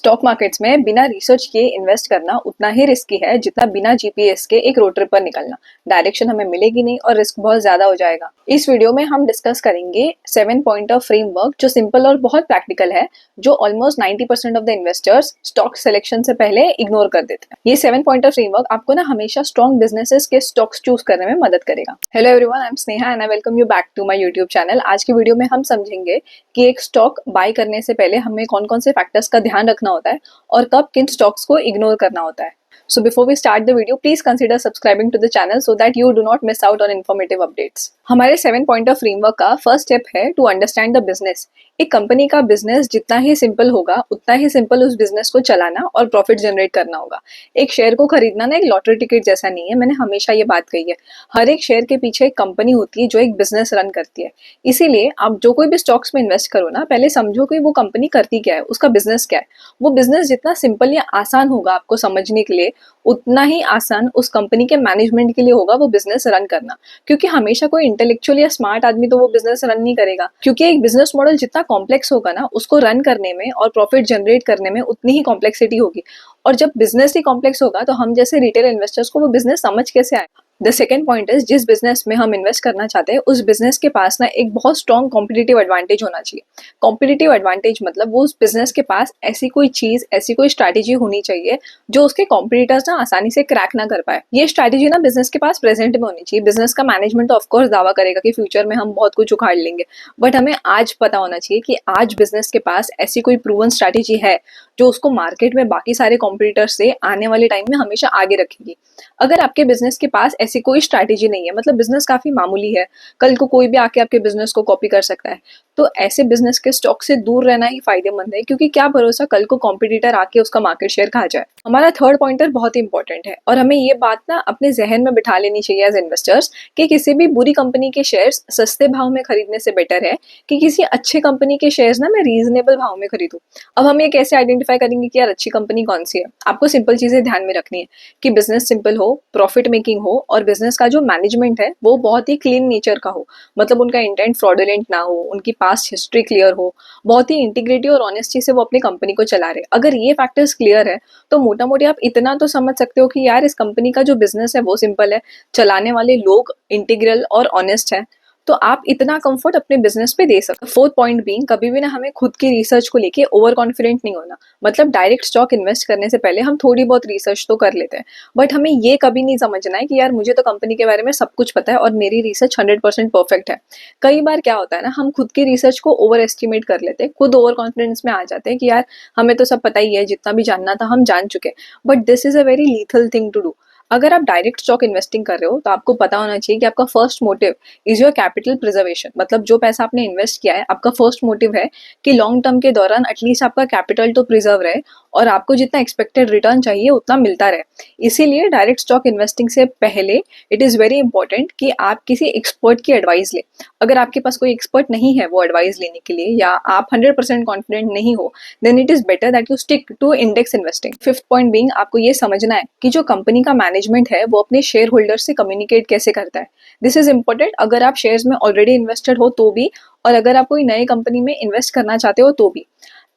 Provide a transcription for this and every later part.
Stock markets में बिना research किए इन्वेस्ट करना उतना ही रिस्की है जितना बिना जीपीएस के एक रोड ट्रिप पर निकलना। डायरेक्शन हमें मिलेगी नहीं और रिस्क बहुत ज्यादा हो जाएगा। इस वीडियो में हम डिस्कस करेंगे 7 पॉइंट ऑफ फ्रेमवर्क जो सिंपल और बहुत प्रैक्टिकल है, जो almost 90% of the investors stock selection से पहले इग्नोर कर देते हैं। ये 7 पॉइंट ऑफ फ्रेमवर्क आपको ना हमेशा स्ट्रॉन्ग बिजनेसेस के स्टॉक्स चूज करने में मदद करेगा। Hello everyone, I am Sneha and I welcome you back to my YouTube channel. आज की वीडियो में हम समझेंगे कि एक स्टॉक बाय करने से पहले हमें कौन कौन से फैक्टर्स का ध्यान रखना होता है और कब किन स्टॉक्स को इग्नोर करना होता है। So before we start the video, please consider subscribing to the channel so that you do not miss out on informative updates. हमारे 7 पॉइंट ऑफ फ्रेमवर्क का फर्स्ट स्टेप है टू अंडरस्टैंड द बिजनेस। एक company का business जितना ही simple होगा उतना ही simple उस business को चलाना और प्रॉफिट जनरेट करना होगा। एक शेयर को खरीदना ना एक लॉटरी टिकट जैसा नहीं है, मैंने हमेशा ये बात कही है। हर एक शेयर के पीछे एक कंपनी होती है जो एक बिजनेस रन करती है। इसीलिए आप जो कोई भी स्टॉक्स में इन्वेस्ट करो ना, पहले समझो कि वो कंपनी करती क्या है, उसका बिजनेस क्या है। वो बिजनेस जितना सिंपल या आसान होगा आपको समझने के लिए, उतना ही आसान उस कंपनी के मैनेजमेंट के लिए होगा वो बिजनेस रन करना। क्योंकि हमेशा कोई इंटेलेक्चुअल या स्मार्ट आदमी तो वो बिजनेस रन नहीं करेगा, क्योंकि एक बिजनेस मॉडल जितना कॉम्प्लेक्स होगा ना, उसको रन करने में और प्रॉफिट जनरेट करने में उतनी ही कॉम्प्लेक्सिटी होगी। और जब बिजनेस ही कॉम्प्लेक्स होगा तो हम जैसे रिटेल इन्वेस्टर्स को वो बिजनेस समझ कैसे आए। द सेकेंड पॉइंट इज, जिस बिजनेस में हम इन्वेस्ट करना चाहते हैं उस बिजनेस के पास ना एक बहुत स्ट्रॉन्ग कॉम्पिटिटिव एडवांटेज होना चाहिए। कॉम्पिटिटिव एडवांटेज मतलब वो उस बिजनेस के पास ऐसी कोई चीज, ऐसी कोई स्ट्रैटेजी होनी चाहिए जो उसके कॉम्पिटिटर्स ना आसानी से क्रैक ना कर पाए। ये स्ट्रैटेजी ना बिजनेस के पास प्रेजेंट में होनी चाहिए। बिजनेस का मैनेजमेंट तो ऑफकोर्स दावा करेगा कि फ्यूचर में हम बहुत कुछ उखाड़ लेंगे, बट हमें आज पता होना चाहिए कि आज बिजनेस के पास ऐसी कोई प्रूवन स्ट्रैटेजी है जो उसको मार्केट में बाकी सारे कॉम्पिटिटर्स से आने वाले टाइम में हमेशा आगे रखेगी। अगर आपके बिजनेस के पास ऐसी कोई स्ट्रैटेजी नहीं है, मतलब बिजनेस काफी मामूली है, कल को कोई भी आके आपके बिजनेस को कॉपी कर सकता है, तो ऐसे बिजनेस के स्टॉक से दूर रहना ही फायदेमंद है। क्योंकि क्या भरोसा कल को कॉम्पिटिटर आके उसका मार्केट शेयर खा जाए। हमारा थर्ड पॉइंटर बहुत ही इंपॉर्टेंट है और हमें ये बात ना अपने जहन में बिठा लेनी चाहिए एज इन्वेस्टर्स कि किसी भी बुरी कंपनी के शेयर्स सस्ते भाव में खरीदने से बेटर है कि किसी अच्छे कंपनी के शेयर्स ना मैं रीजनेबल भाव में खरीदूं। अब हम ये कैसे आइडेंटिफाई करेंगे कि यार अच्छी कंपनी कौन सी है? आपको सिंपल चीजें ध्यान में रखनी है कि बिजनेस सिंपल हो, प्रॉफिट मेकिंग हो और बिजनेस का जो मैनेजमेंट है वो बहुत ही क्लीन नेचर का हो। मतलब उनका इंटेंट फ्रॉडुलेंट ना हो, उनकी पास्ट हिस्ट्री क्लियर हो, बहुत ही इंटीग्रिटी और ऑनेस्टी से वो अपनी कंपनी को चला रहे। अगर ये फैक्टर्स क्लियर है तो मोटा मोटी आप इतना तो समझ सकते हो कि यार इस कंपनी का जो बिजनेस है वो सिंपल है, चलाने वाले लोग इंटीग्रल और ऑनेस्ट है, तो आप इतना कंफर्ट अपने बिजनेस पे दे सकते। फोर्थ पॉइंट बीइंग, कभी भी ना हमें खुद की रिसर्च को लेके ओवर कॉन्फिडेंट नहीं होना। मतलब डायरेक्ट स्टॉक इन्वेस्ट करने से पहले हम थोड़ी बहुत रिसर्च तो कर लेते हैं, बट हमें ये कभी नहीं समझना है कि यार मुझे तो कंपनी के बारे में सब कुछ पता है और मेरी रिसर्च 100% परफेक्ट है। कई बार क्या होता है ना, हम खुद की रिसर्च को ओवर एस्टिमेट कर लेते हैं, खुद ओवर कॉन्फिडेंस में आ जाते हैं कि यार हमें तो सब पता ही है, जितना भी जानना था हम जान चुके। But this is a very lethal thing to do. अगर आप डायरेक्ट स्टॉक इन्वेस्टिंग कर रहे हो तो आपको पता होना चाहिए कि आपका first motive is your capital preservation. मतलब जो पैसा आपने इन्वेस्ट किया है, आपका फर्स्ट मोटिव है कि लॉन्ग टर्म के दौरान एटलीस्ट आपका कैपिटल तो प्रिजर्व रहे और आपको जितना एक्सपेक्टेड रिटर्न चाहिए उतना मिलता रहे। इसीलिए डायरेक्ट स्टॉक इन्वेस्टिंग से पहले इट इज वेरी इंपॉर्टेंट कि आप किसी एक्सपर्ट की एडवाइस ले। अगर आपके पास कोई एक्सपर्ट नहीं है वो एडवाइस लेने के लिए, या आप 100% कॉन्फिडेंट नहीं हो, then it is better that you stick to index investing. Fifth point being, आपको ये समझना है कि जो कंपनी का मैनेजमेंट है वो अपने शेयर होल्डर से कम्युनिकेट कैसे करता है। दिस इज इंपॉर्टेंट अगर आप शेयर्स में ऑलरेडी इन्वेस्टेड हो तो भी, और अगर आप कोई नई कंपनी में इन्वेस्ट करना चाहते हो तो भी।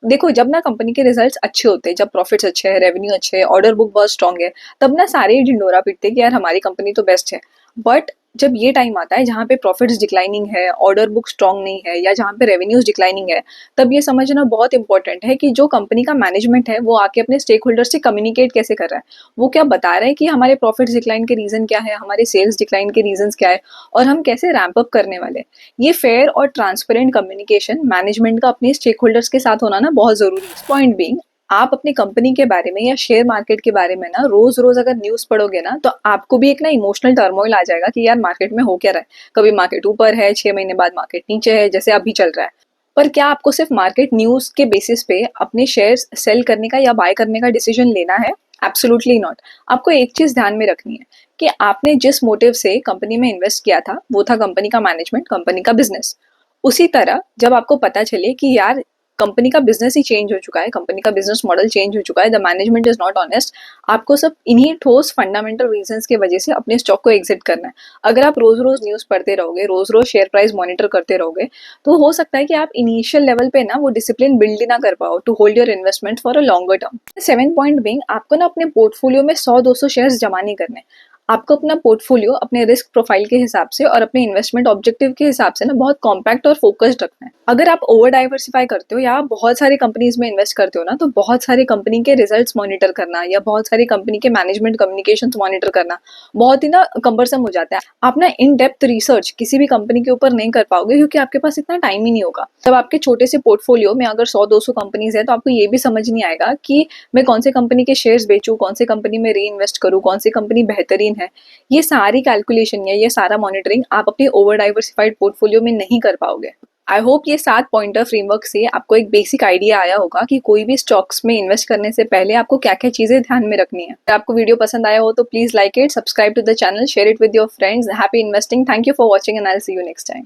देखो, जब ना कंपनी के रिजल्ट्स अच्छे होते हैं, जब प्रॉफिट्स अच्छे हैं, रेवेन्यू अच्छे है, ऑर्डर बुक बहुत स्ट्रॉन्ग है, तब ना सारे ही ढिंडोरा पीटते हैं कि यार हमारी कंपनी तो बेस्ट है। बट जब ये टाइम आता है जहाँ पे प्रॉफिट्स डिक्लाइनिंग है, ऑर्डर बुक स्ट्रॉन्ग नहीं है, या जहाँ पे रेवेन्यूज डिक्लाइनिंग है, तब ये समझना बहुत इंपॉर्टेंट है कि जो कंपनी का मैनेजमेंट है वो आके अपने स्टेक होल्डर से कम्युनिकेट कैसे कर रहा है। वो क्या बता रहा है कि हमारे प्रॉफिट्स डिक्लाइन के रीजन क्या है, हमारे सेल्स डिक्लाइन के रीजन क्या है और हम कैसे रैंप अप करने वाले हैं। ये फेयर और ट्रांसपेरेंट कम्युनिकेशन मैनेजमेंट का अपने स्टेक होल्डर्स के साथ होना ना बहुत जरूरी है। पॉइंट बीइंग, आप अपनी कंपनी के बारे में या शेयर मार्केट के बारे में ना रोज रोज अगर न्यूज पढ़ोगे ना, तो आपको भी एक ना इमोशनल टर्मोइल आ जाएगा कि यार मार्केट में हो क्या रहा है। कभी मार्केट ऊपर है, 6 महीने बाद मार्केट नीचे है, जैसे अभी चल रहा है। पर क्या आपको सिर्फ मार्केट न्यूज के बेसिस पे अपने शेयर्स सेल करने का या बाय करने का डिसीजन लेना है? Absolutely not. आपको एक चीज ध्यान में रखनी है कि आपने जिस मोटिव से कंपनी में इन्वेस्ट किया था वो था कंपनी का मैनेजमेंट, कंपनी का बिजनेस। उसी तरह जब आपको पता चले कि यार कंपनी का बिजनेस ही चेंज हो चुका है, कंपनी का बिजनेस मॉडल चेंज हो चुका है, the management is not honest. आपको सब इन्हीं ठोस फंडामेंटल रीजंस की वजह से अपने स्टॉक को एग्जिट करना है। अगर आप रोज रोज न्यूज पढ़ते रहोगे, रोज रोज शेयर प्राइस मॉनिटर करते रहोगे, तो हो सकता है कि आप इनिशियल लेवल पे ना वो डिसिप्लिन बिल्ड ही ना कर पाओ to hold your investment for a longer term. 7 point being, आपको ना अपने पोर्टफोलियो में 100-200 शेयर्स जमा नहीं करने। आपको अपना पोर्टफोलियो अपने रिस्क प्रोफाइल के हिसाब से और अपने इन्वेस्टमेंट ऑब्जेक्टिव के हिसाब से ना बहुत कॉम्पैक्ट और फोकस्ड रखना है। अगर आप ओवर डाइवर्सिफाई करते हो या आप बहुत सारी कंपनीज में इन्वेस्ट करते हो ना, तो बहुत सारी कंपनी के रिजल्ट्स मॉनिटर करना या बहुत सारी कंपनी के मैनेजमेंट कम्युनिकेशन मॉनिटर करना बहुत ही ना कंबरसम हो जाता है। आप ना इन डेप्थ रिसर्च किसी भी कंपनी के ऊपर नहीं कर पाओगे, क्योंकि आपके पास इतना टाइम ही नहीं होगा। जब आपके छोटे से पोर्टफोलियो में अगर 100-200 कंपनीज है, तो आपको ये भी समझ नहीं आएगा कि मैं कौन से कंपनी के शेयर्स बेचूं, कौन से कंपनी में री इन्वेस्ट करूं, कौन सी कंपनी बेहतरीन है। ये सारी कैलकुलेशन या ये सारा मॉनिटरिंग आप अपने ओवर डाइवर्सिफाइड पोर्टफोलियो में नहीं कर पाओगे। आई होप ये 7 पॉइंटर फ्रेमवर्क से आपको एक बेसिक आइडिया आया होगा कि कोई भी स्टॉक्स में इन्वेस्ट करने से पहले आपको क्या क्या चीजें ध्यान में रखनी है। अगर आपको वीडियो पसंद आया हो तो please like it, subscribe to the channel, share it with your friends. Happy investing, thank you for watching and I will see you next time.